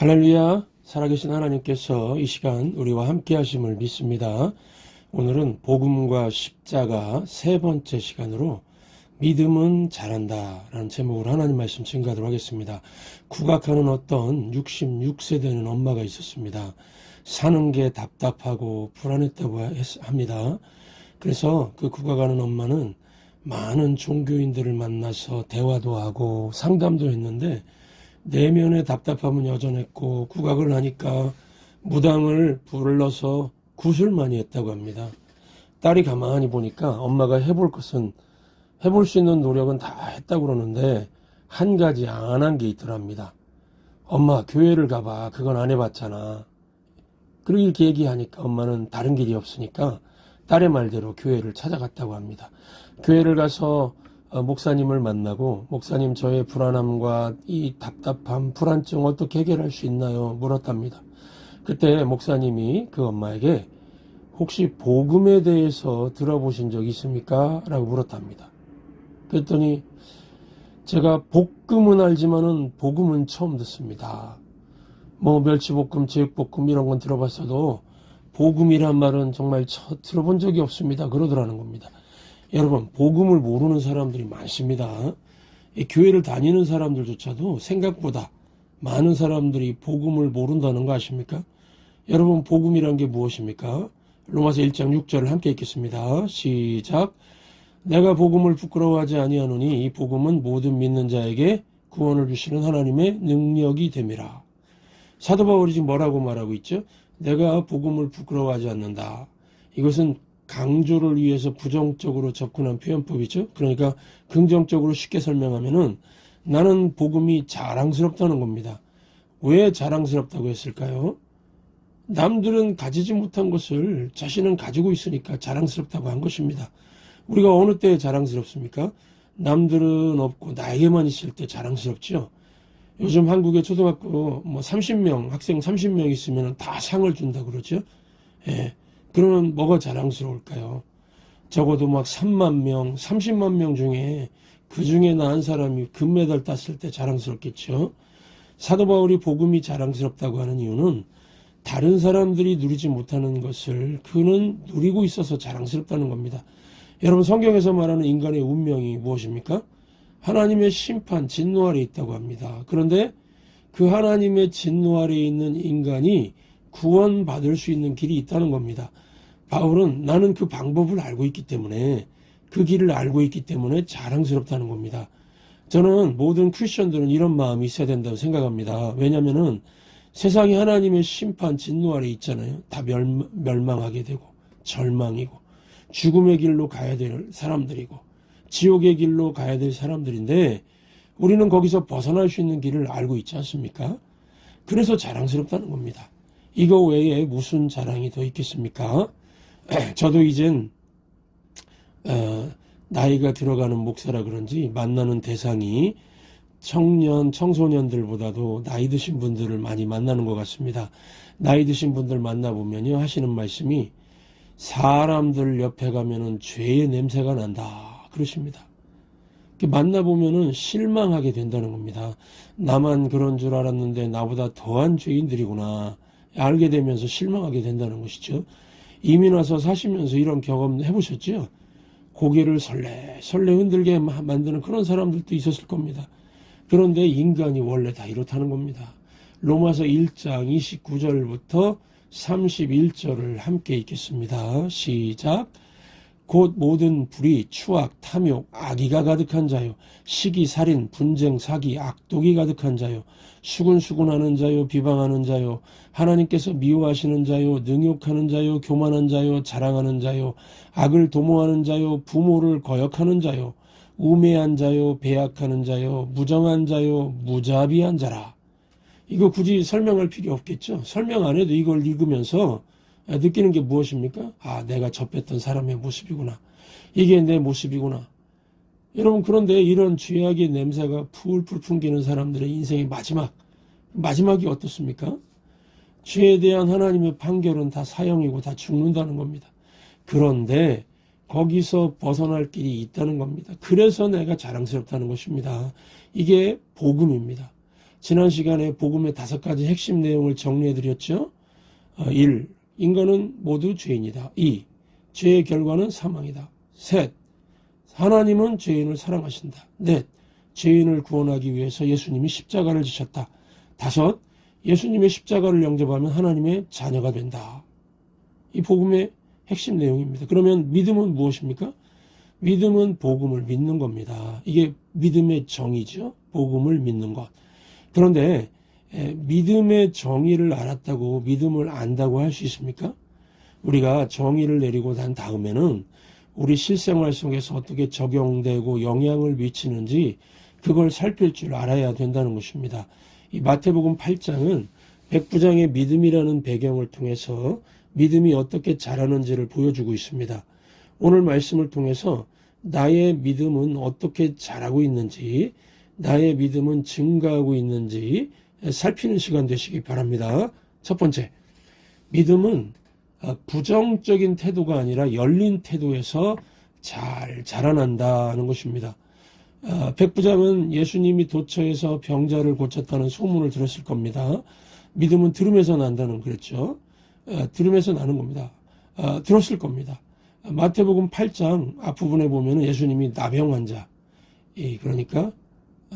할렐루야, 살아계신 하나님께서 이 시간 우리와 함께 하심을 믿습니다. 오늘은 복음과 십자가 세 번째 시간으로 믿음은 잘한다 라는 제목으로 하나님 말씀 증거하도록 하겠습니다. 국악하는 어떤 66세 되는 엄마가 있었습니다. 사는 게 답답하고 불안했다고 합니다. 그래서 그 국악하는 엄마는 많은 종교인들을 만나서 대화도 하고 상담도 했는데 내면의 답답함은 여전했고 국악을 하니까 무당을 불러서 굿을 많이 했다고 합니다. 딸이 가만히 보니까 엄마가 해볼 수 있는 노력은 다 했다고 그러는데 한 가지 안 한 게 있더랍니다. 엄마 교회를 가봐. 그건 안 해봤잖아. 그리고 이렇게 얘기하니까 엄마는 다른 길이 없으니까 딸의 말대로 교회를 찾아갔다고 합니다. 교회를 가서 목사님을 만나고 목사님 저의 불안함과 이 답답함, 불안증 어떻게 해결할 수 있나요? 물었답니다. 그때 목사님이 그 엄마에게 혹시 복음에 대해서 들어보신 적 있습니까? 라고 물었답니다. 그랬더니 제가 볶음은 알지만은 복음은 처음 듣습니다. 뭐 멸치볶음, 제육볶음 이런 건 들어봤어도 복음이란 말은 정말 들어본 적이 없습니다. 그러더라는 겁니다. 여러분, 복음을 모르는 사람들이 많습니다. 교회를 다니는 사람들조차도 생각보다 많은 사람들이 복음을 모른다는 거 아십니까? 여러분, 복음이란 게 무엇입니까? 로마서 1장 6절을 함께 읽겠습니다. 시작. 내가 복음을 부끄러워하지 아니하노니 이 복음은 모든 믿는 자에게 구원을 주시는 하나님의 능력이 됨이라. 사도 바울이 지금 뭐라고 말하고 있죠? 내가 복음을 부끄러워하지 않는다. 이것은 강조를 위해서 부정적으로 접근한 표현법이죠. 그러니까 긍정적으로 쉽게 설명하면은 나는 복음이 자랑스럽다는 겁니다. 왜 자랑스럽다고 했을까요? 남들은 가지지 못한 것을 자신은 가지고 있으니까 자랑스럽다고 한 것입니다. 우리가 어느 때 자랑스럽습니까? 남들은 없고 나에게만 있을 때 자랑스럽죠. 요즘 한국의 초등학교 30명, 학생 30명 있으면 다 상을 준다 그러죠. 예. 그러면 뭐가 자랑스러울까요? 적어도 3만 명, 30만 명 중에 그 중에 나 한 사람이 금메달 땄을 때 자랑스럽겠죠. 사도 바울이 복음이 자랑스럽다고 하는 이유는 다른 사람들이 누리지 못하는 것을 그는 누리고 있어서 자랑스럽다는 겁니다. 여러분, 성경에서 말하는 인간의 운명이 무엇입니까? 하나님의 심판, 진노 아래에 있다고 합니다. 그런데 그 하나님의 진노 아래에 있는 인간이 구원받을 수 있는 길이 있다는 겁니다. 바울은 나는 그 방법을 알고 있기 때문에 그 길을 알고 있기 때문에 자랑스럽다는 겁니다. 저는 모든 크리스천들은 이런 마음이 있어야 된다고 생각합니다. 왜냐하면 세상이 하나님의 심판, 진노 아래 있잖아요. 다 멸망하게 되고 절망이고 죽음의 길로 가야 될 사람들이고 지옥의 길로 가야 될 사람들인데 우리는 거기서 벗어날 수 있는 길을 알고 있지 않습니까? 그래서 자랑스럽다는 겁니다. 이거 외에 무슨 자랑이 더 있겠습니까? 저도 이젠 나이가 들어가는 목사라 그런지 만나는 대상이 청소년들보다도 나이 드신 분들을 많이 만나는 것 같습니다. 나이 드신 분들 만나보면요 하시는 말씀이 사람들 옆에 가면은 죄의 냄새가 난다 그러십니다. 만나보면은 실망하게 된다는 겁니다. 나만 그런 줄 알았는데 나보다 더한 죄인들이구나 알게 되면서 실망하게 된다는 것이죠. 이민 와서 사시면서 이런 경험 해보셨죠? 고개를 설레 흔들게 만드는 그런 사람들도 있었을 겁니다. 그런데 인간이 원래 다 이렇다는 겁니다. 로마서 1장 29절부터 31절을 함께 읽겠습니다. 시작. 곧 모든 불의, 추악, 탐욕, 악의가 가득한 자요, 시기, 살인, 분쟁, 사기, 악독이 가득한 자요, 수군수군하는 자요, 비방하는 자요, 하나님께서 미워하시는 자요, 능욕하는 자요, 교만한 자요, 자랑하는 자요, 악을 도모하는 자요, 부모를 거역하는 자요, 우매한 자요, 배약하는 자요, 무정한 자요, 무자비한 자라. 이거 굳이 설명할 필요 없겠죠. 설명 안 해도 이걸 읽으면서 느끼는 게 무엇입니까? 아, 내가 접했던 사람의 모습이구나. 이게 내 모습이구나. 여러분, 그런데 이런 죄악의 냄새가 풀풀 풍기는 사람들의 인생의 마지막이 어떻습니까? 죄에 대한 하나님의 판결은 다 사형이고 다 죽는다는 겁니다. 그런데 거기서 벗어날 길이 있다는 겁니다. 그래서 내가 자랑스럽다는 것입니다. 이게 복음입니다. 지난 시간에 복음의 5가지 핵심 내용을 정리해드렸죠. 1. 인간은 모두 죄인이다. 2. 죄의 결과는 사망이다. 3. 하나님은 죄인을 사랑하신다. 4. 죄인을 구원하기 위해서 예수님이 십자가를 지셨다. 5. 예수님의 십자가를 영접하면 하나님의 자녀가 된다. 이 복음의 핵심 내용입니다. 그러면 믿음은 무엇입니까? 믿음은 복음을 믿는 겁니다. 이게 믿음의 정의죠. 복음을 믿는 것. 그런데 믿음의 정의를 알았다고 믿음을 안다고 할 수 있습니까? 우리가 정의를 내리고 난 다음에는 우리 실생활 속에서 어떻게 적용되고 영향을 미치는지 그걸 살필 줄 알아야 된다는 것입니다. 이 마태복음 8장은 백부장의 믿음이라는 배경을 통해서 믿음이 어떻게 자라는지를 보여주고 있습니다. 오늘 말씀을 통해서 나의 믿음은 어떻게 자라고 있는지, 나의 믿음은 증가하고 있는지 살피는 시간 되시기 바랍니다. 첫 번째, 믿음은 부정적인 태도가 아니라 열린 태도에서 잘 자라난다는 것입니다. 백부장은 예수님이 도처에서 병자를 고쳤다는 소문을 들었을 겁니다. 믿음은 들음에서 난다는 그랬죠. 들음에서 나는 겁니다. 들었을 겁니다. 마태복음 8장 앞부분에 보면 예수님이 나병 환자, 그러니까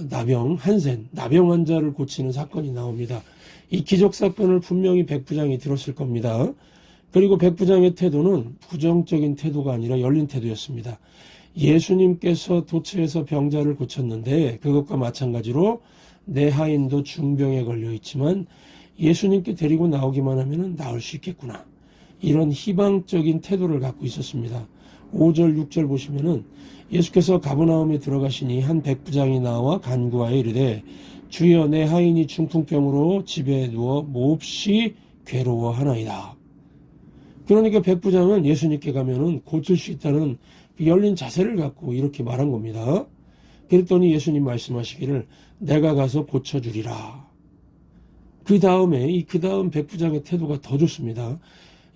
나병 환자를 고치는 사건이 나옵니다. 이 기적 사건을 분명히 백부장이 들었을 겁니다. 그리고 백부장의 태도는 부정적인 태도가 아니라 열린 태도였습니다. 예수님께서 도처에서 병자를 고쳤는데 그것과 마찬가지로 내 하인도 중병에 걸려 있지만 예수님께 데리고 나오기만 하면 나을 수 있겠구나. 이런 희망적인 태도를 갖고 있었습니다. 5절 6절 보시면은 예수께서 가버나움에 들어가시니 한 백부장이 나와 간구하여 이르되 주여 내 하인이 중풍병으로 집에 누워 몹시 괴로워하나이다. 그러니까 백부장은 예수님께 가면은 고칠 수 있다는 열린 자세를 갖고 이렇게 말한 겁니다. 그랬더니 예수님 말씀하시기를 내가 가서 고쳐주리라. 그 다음 백부장의 태도가 더 좋습니다.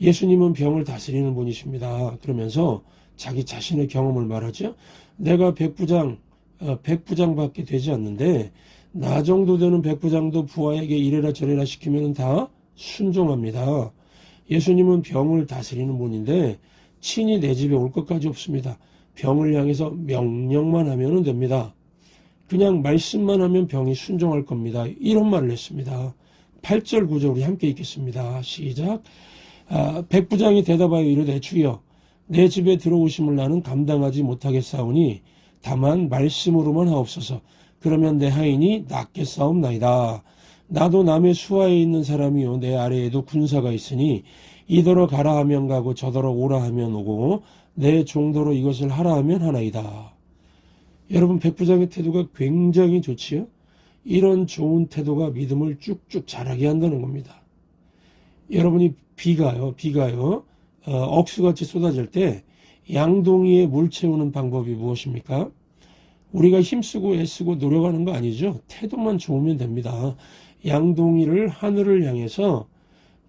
예수님은 병을 다스리는 분이십니다. 그러면서 자기 자신의 경험을 말하죠. 내가 백부장밖에 되지 않는데 나 정도 되는 백부장도 부하에게 이래라 저래라 시키면 다 순종합니다. 예수님은 병을 다스리는 분인데 친히 내 집에 올 것까지 없습니다. 병을 향해서 명령만 하면 됩니다. 그냥 말씀만 하면 병이 순종할 겁니다. 이런 말을 했습니다. 8절 9절 우리 함께 읽겠습니다. 시작. 백부장이 대답하여 이르되 주여 내 집에 들어오심을 나는 감당하지 못하겠사오니 다만 말씀으로만 하옵소서. 그러면 내 하인이 낫겠사옵나이다. 나도 남의 수하에 있는 사람이요 내 아래에도 군사가 있으니 이더러 가라 하면 가고 저더러 오라 하면 오고 내 종도로 이것을 하라 하면 하나이다. 여러분 백부장의 태도가 굉장히 좋지요. 이런 좋은 태도가 믿음을 쭉쭉 자라게 한다는 겁니다. 여러분이 비가요 억수같이 쏟아질 때 양동이에 물 채우는 방법이 무엇입니까? 우리가 힘쓰고 애쓰고 노력하는 거 아니죠. 태도만 좋으면 됩니다. 양동이를 하늘을 향해서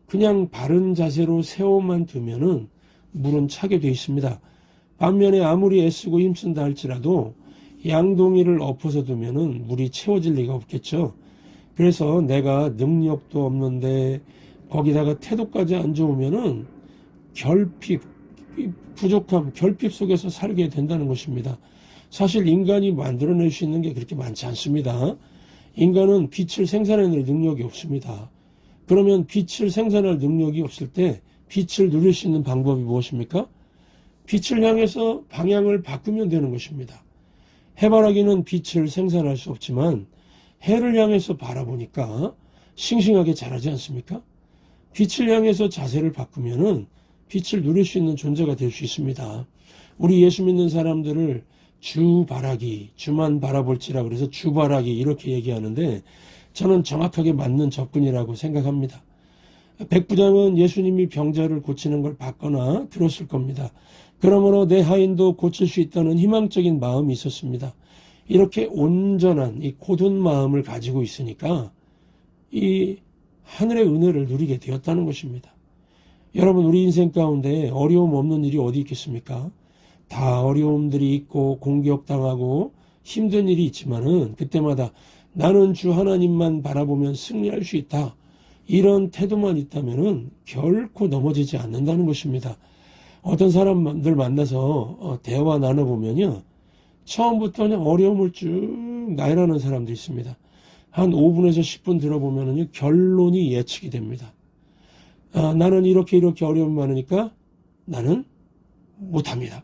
그냥 바른 자세로 세워만 두면은 물은 차게 돼 있습니다. 반면에 아무리 애쓰고 힘쓴다 할지라도 양동이를 엎어서 두면은 물이 채워질 리가 없겠죠. 그래서 내가 능력도 없는데 거기다가 태도까지 안 좋으면은 부족함, 결핍 속에서 살게 된다는 것입니다. 사실 인간이 만들어낼 수 있는 게 그렇게 많지 않습니다. 인간은 빛을 생산해낼 능력이 없습니다. 그러면 빛을 생산할 능력이 없을 때 빛을 누릴 수 있는 방법이 무엇입니까? 빛을 향해서 방향을 바꾸면 되는 것입니다. 해바라기는 빛을 생산할 수 없지만 해를 향해서 바라보니까 싱싱하게 자라지 않습니까? 빛을 향해서 자세를 바꾸면은 빛을 누릴 수 있는 존재가 될 수 있습니다. 우리 예수 믿는 사람들을 주바라기, 주만 바라볼지라 그래서 주바라기 이렇게 얘기하는데 저는 정확하게 맞는 접근이라고 생각합니다. 백부장은 예수님이 병자를 고치는 걸 봤거나 들었을 겁니다. 그러므로 내 하인도 고칠 수 있다는 희망적인 마음이 있었습니다. 이렇게 온전한 이 고든 마음을 가지고 있으니까 이 하늘의 은혜를 누리게 되었다는 것입니다. 여러분 우리 인생 가운데 어려움 없는 일이 어디 있겠습니까? 다 어려움들이 있고 공격당하고 힘든 일이 있지만은 그때마다 나는 주 하나님만 바라보면 승리할 수 있다. 이런 태도만 있다면은 결코 넘어지지 않는다는 것입니다. 어떤 사람들 만나서 대화 나눠보면요. 처음부터 그냥 어려움을 쭉 나열하는 사람도 있습니다. 한 5분에서 10분 들어보면은 결론이 예측이 됩니다. 나는 이렇게 어려움이 많으니까 나는 못합니다.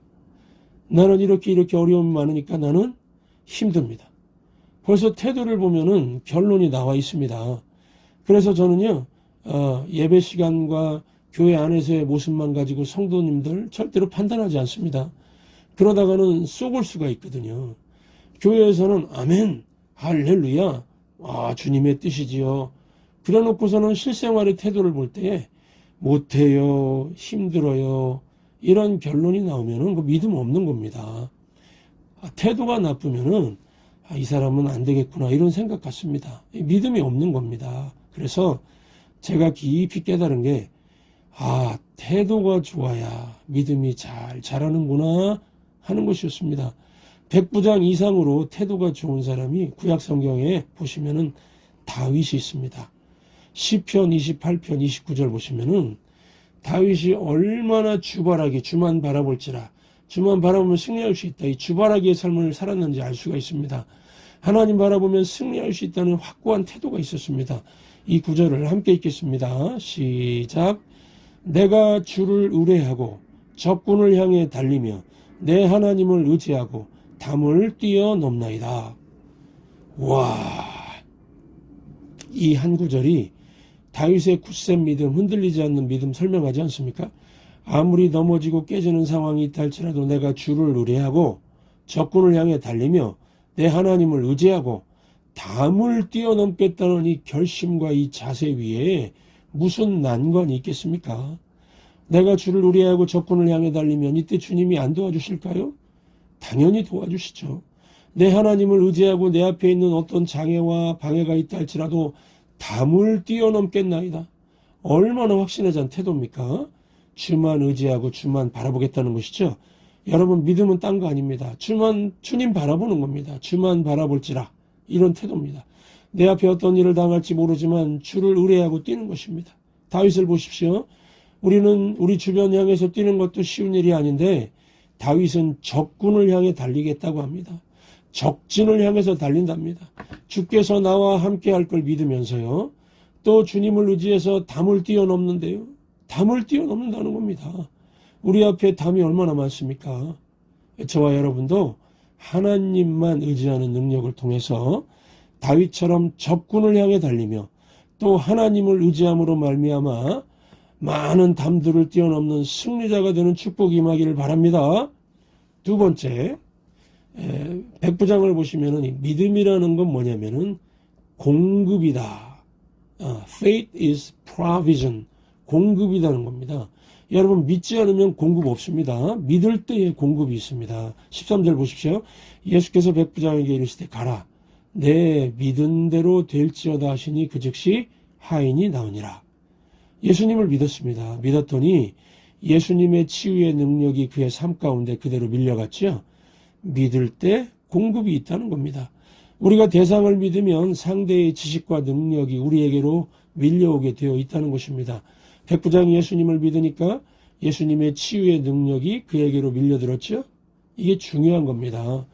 나는 이렇게 어려움이 많으니까 나는 힘듭니다. 벌써 태도를 보면은 결론이 나와 있습니다. 그래서 저는요, 예배 시간과 교회 안에서의 모습만 가지고 성도님들 절대로 판단하지 않습니다. 그러다가는 쏘글 수가 있거든요. 교회에서는 아멘, 할렐루야, 주님의 뜻이지요. 그래 놓고서는 실생활의 태도를 볼 때에 못해요, 힘들어요, 이런 결론이 나오면은 그 믿음 없는 겁니다. 태도가 나쁘면은 이 사람은 안 되겠구나 이런 생각 같습니다. 믿음이 없는 겁니다. 그래서 제가 깊이 깨달은 게 태도가 좋아야 믿음이 잘 자라는구나 하는 것이었습니다. 백부장 이상으로 태도가 좋은 사람이 구약 성경에 보시면은 다윗이 있습니다. 시편 28편 29절 보시면은 다윗이 얼마나 주발하게 주만 바라볼지라, 주만 바라보면 승리할 수 있다, 이 주발하기의 삶을 살았는지 알 수가 있습니다. 하나님 바라보면 승리할 수 있다는 확고한 태도가 있었습니다. 이 구절을 함께 읽겠습니다. 시작. 내가 주를 의뢰하고 적군을 향해 달리며 내 하나님을 의지하고 담을 뛰어넘나이다. 와, 이 한 구절이 다윗의 굳센 믿음, 흔들리지 않는 믿음 설명하지 않습니까? 아무리 넘어지고 깨지는 상황이 있다 할지라도 내가 주를 의뢰하고 적군을 향해 달리며 내 하나님을 의지하고 담을 뛰어넘겠다는 이 결심과 이 자세 위에 무슨 난관이 있겠습니까? 내가 주를 의뢰하고 적군을 향해 달리면 이때 주님이 안 도와주실까요? 당연히 도와주시죠. 내 하나님을 의지하고 내 앞에 있는 어떤 장애와 방해가 있다 할지라도 담을 뛰어넘겠나이다. 얼마나 확신에 찬 태도입니까? 주만 의지하고 주만 바라보겠다는 것이죠. 여러분, 믿음은 딴 거 아닙니다. 주님 바라보는 겁니다. 주만 바라볼지라, 이런 태도입니다. 내 앞에 어떤 일을 당할지 모르지만 주를 의뢰하고 뛰는 것입니다. 다윗을 보십시오. 우리는 우리 주변 향해서 뛰는 것도 쉬운 일이 아닌데 다윗은 적군을 향해 달리겠다고 합니다. 적진을 향해서 달린답니다. 주께서 나와 함께 할 걸 믿으면서요. 또 주님을 의지해서 담을 뛰어넘는데요. 담을 뛰어넘는다는 겁니다. 우리 앞에 담이 얼마나 많습니까? 저와 여러분도 하나님만 의지하는 능력을 통해서 다윗처럼 적군을 향해 달리며 또 하나님을 의지함으로 말미암아 많은 담들을 뛰어넘는 승리자가 되는 축복이 임하기를 바랍니다. 두 번째, 백부장을 보시면은 믿음이라는 건 뭐냐면은 공급이다. Faith is provision. 공급이라는 겁니다. 여러분, 믿지 않으면 공급 없습니다. 믿을 때에 공급이 있습니다. 13절 보십시오. 예수께서 백부장에게 이르시되 가라. 내 믿은 대로 될지어다 하시니 그 즉시 하인이 나으니라. 예수님을 믿었습니다. 믿었더니 예수님의 치유의 능력이 그의 삶 가운데 그대로 밀려갔죠. 믿을 때 공급이 있다는 겁니다. 우리가 대상을 믿으면 상대의 지식과 능력이 우리에게로 밀려오게 되어 있다는 것입니다. 백부장이 예수님을 믿으니까 예수님의 치유의 능력이 그에게로 밀려들었죠. 이게 중요한 겁니다.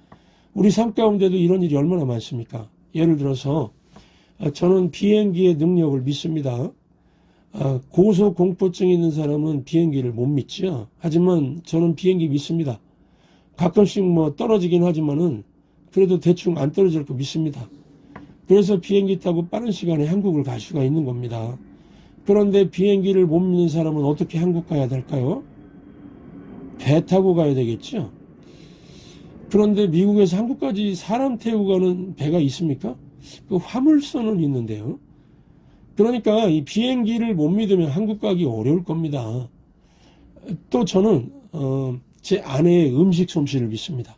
우리 삶 가운데도 이런 일이 얼마나 많습니까? 예를 들어서 저는 비행기의 능력을 믿습니다. 고소공포증 있는 사람은 비행기를 못 믿죠. 하지만 저는 비행기 믿습니다. 가끔씩 떨어지긴 하지만은 그래도 대충 안 떨어질 거 믿습니다. 그래서 비행기 타고 빠른 시간에 한국을 갈 수가 있는 겁니다. 그런데 비행기를 못 믿는 사람은 어떻게 한국 가야 될까요? 배 타고 가야 되겠죠. 그런데 미국에서 한국까지 사람 태우고 가는 배가 있습니까? 그 화물선은 있는데요. 그러니까 이 비행기를 못 믿으면 한국 가기 어려울 겁니다. 또 저는 제 아내의 음식 솜씨를 믿습니다.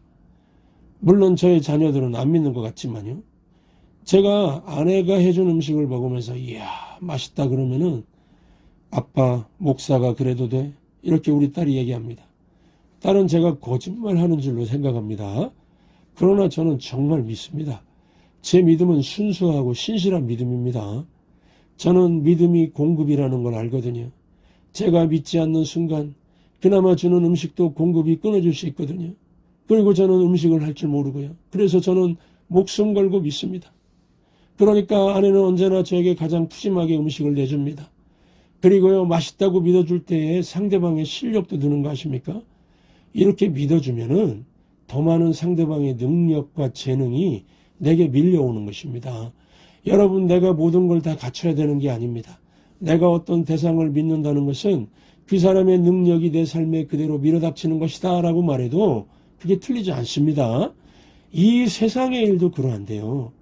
물론 저의 자녀들은 안 믿는 것 같지만요. 제가 아내가 해준 음식을 먹으면서 이야 맛있다 그러면은 아빠 목사가 그래도 돼? 이렇게 우리 딸이 얘기합니다. 딸은 제가 거짓말하는 줄로 생각합니다. 그러나 저는 정말 믿습니다. 제 믿음은 순수하고 신실한 믿음입니다. 저는 믿음이 공급이라는 걸 알거든요. 제가 믿지 않는 순간 그나마 주는 음식도 공급이 끊어질 수 있거든요. 그리고 저는 음식을 할 줄 모르고요. 그래서 저는 목숨 걸고 믿습니다. 그러니까 아내는 언제나 저에게 가장 푸짐하게 음식을 내줍니다. 그리고요, 맛있다고 믿어줄 때에 상대방의 실력도 느는 거 아십니까? 이렇게 믿어주면은 더 많은 상대방의 능력과 재능이 내게 밀려오는 것입니다. 여러분, 내가 모든 걸 다 갖춰야 되는 게 아닙니다. 내가 어떤 대상을 믿는다는 것은 그 사람의 능력이 내 삶에 그대로 밀어닥치는 것이다 라고 말해도 그게 틀리지 않습니다. 이 세상의 일도 그러한데요.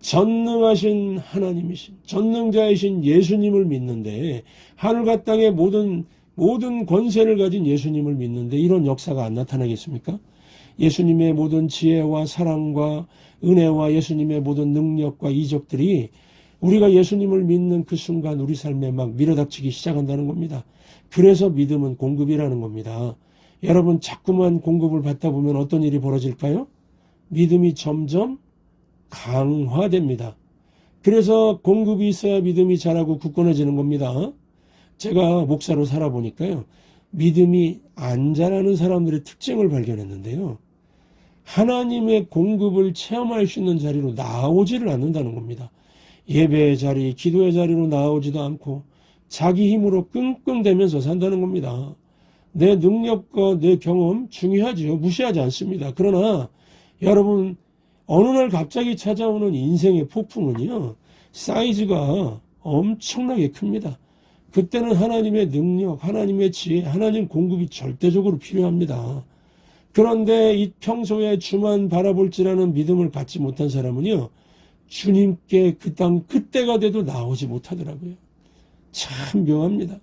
전능하신 하나님이신, 전능자이신 예수님을 믿는데, 하늘과 땅의 모든 권세를 가진 예수님을 믿는데 이런 역사가 안 나타나겠습니까? 예수님의 모든 지혜와 사랑과 은혜와 예수님의 모든 능력과 이적들이 우리가 예수님을 믿는 그 순간 우리 삶에 막 밀어닥치기 시작한다는 겁니다. 그래서 믿음은 공급이라는 겁니다. 여러분, 자꾸만 공급을 받다 보면 어떤 일이 벌어질까요? 믿음이 점점 강화됩니다. 그래서 공급이 있어야 믿음이 자라고 굳건해지는 겁니다. 제가 목사로 살아보니까요, 믿음이 안 자라는 사람들의 특징을 발견했는데요. 하나님의 공급을 체험할 수 있는 자리로 나오지를 않는다는 겁니다. 예배의 자리, 기도의 자리로 나오지도 않고 자기 힘으로 끙끙대면서 산다는 겁니다. 내 능력과 내 경험 중요하지요. 무시하지 않습니다. 그러나 여러분, 어느 날 갑자기 찾아오는 인생의 폭풍은요, 사이즈가 엄청나게 큽니다. 그때는 하나님의 능력, 하나님의 지혜, 하나님 공급이 절대적으로 필요합니다. 그런데 이 평소에 주만 바라볼지라는 믿음을 갖지 못한 사람은요, 주님께 그때가 돼도 나오지 못하더라고요. 참 묘합니다.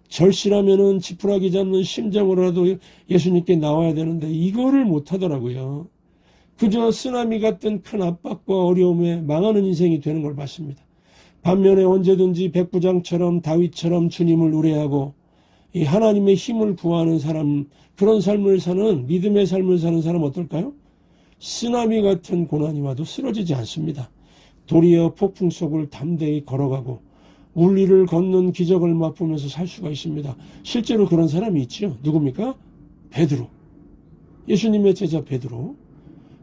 절실하면은 지푸라기 잡는 심정으로라도 예수님께 나와야 되는데 이거를 못하더라고요. 그저 쓰나미 같은 큰 압박과 어려움에 망하는 인생이 되는 걸 봤습니다. 반면에 언제든지 백부장처럼 다윗처럼 주님을 의뢰하고 이 하나님의 힘을 구하는 사람, 그런 삶을 사는, 믿음의 삶을 사는 사람 어떨까요? 쓰나미 같은 고난이 와도 쓰러지지 않습니다. 도리어 폭풍 속을 담대히 걸어가고 물리를 걷는 기적을 맛보면서 살 수가 있습니다. 실제로 그런 사람이 있죠. 누굽니까? 베드로. 예수님의 제자 베드로.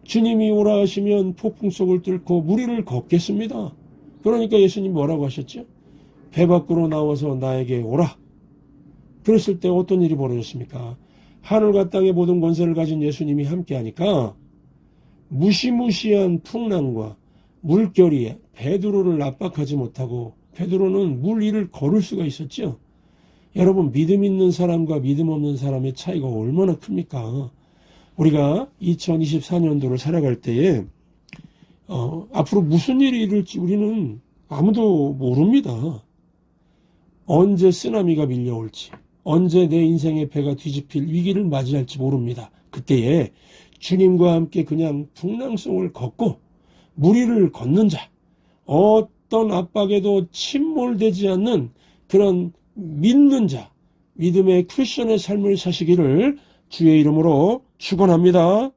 주님이 오라 하시면 폭풍 속을 뚫고 무리를 걷겠습니다. 그러니까 예수님 뭐라고 하셨죠? 배 밖으로 나와서 나에게 오라. 그랬을 때 어떤 일이 벌어졌습니까? 하늘과 땅의 모든 권세를 가진 예수님이 함께하니까 무시무시한 풍랑과 물결이 베드로를 압박하지 못하고 베드로는 물 위를 걸을 수가 있었죠. 여러분, 믿음 있는 사람과 믿음 없는 사람의 차이가 얼마나 큽니까? 우리가 2024년도를 살아갈 때에 앞으로 무슨 일이 일을지 우리는 아무도 모릅니다. 언제 쓰나미가 밀려올지, 언제 내 인생의 배가 뒤집힐 위기를 맞이할지 모릅니다. 그때에 주님과 함께 그냥 풍랑송을 걷고 무리를 걷는 자, 어떤 압박에도 침몰되지 않는 그런 믿는 자, 믿음의 크리스천의 삶을 사시기를 주의 이름으로 축원합니다.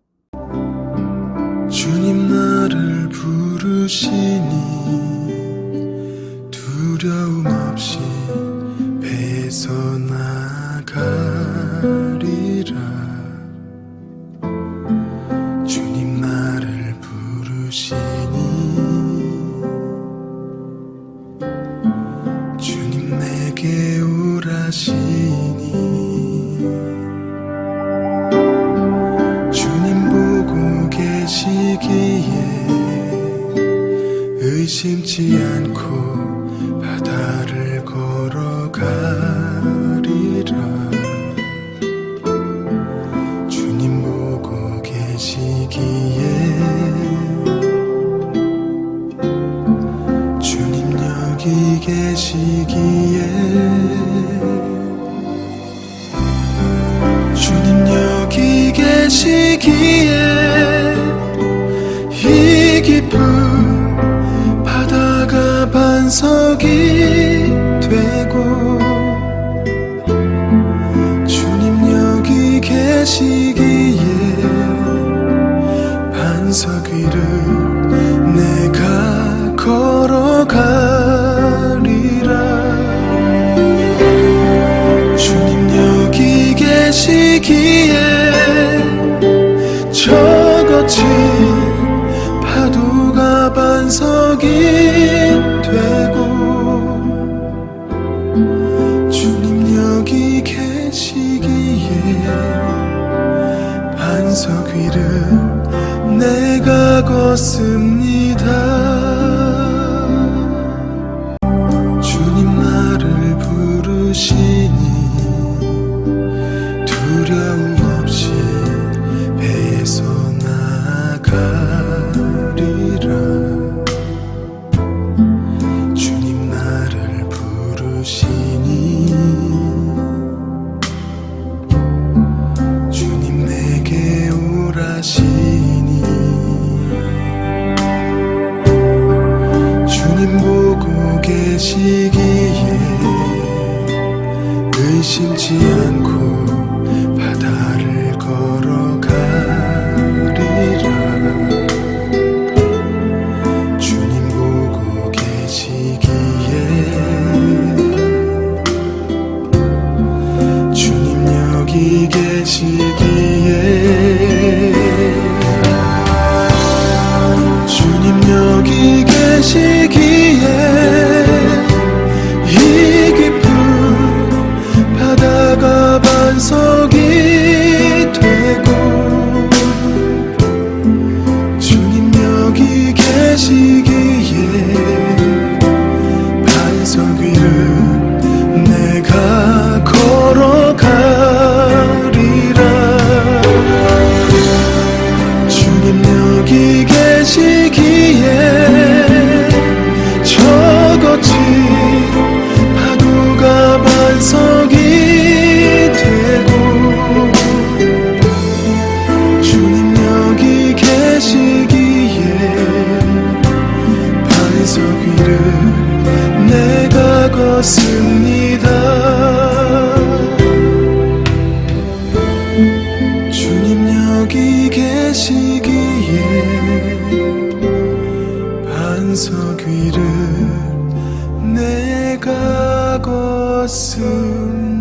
주님 나를 부르시니 두려움 없이 배서 나가리라. 주님 나를 부르시니 주님 내게 오라시니 주님 보고 계시기에 의심치 않고 바다를 걸어가리라. 주님 보고 계시기에 주님 여기 계시기에 주님 여기 계시기에 이 깊은 바다가 반석이 되고 주님 여기 계시기에 반석 위를 내 의심치 않고 바다를 걸어가리라. 주님 보고 계시기에 주님 여기 계시기에 주님 여기 계시기에 이 깊은 바다가 반석이 되고 주님 여기 계시기에 반석 위를 내가 걸어가리라. 주님 여기 계시기에 저것이 파도가 반석이 되고 주님 여기 계시기에 반석 위를 내가 걷습니다. 주님 여기 계시기에 반석 위를 내가 걷습니다.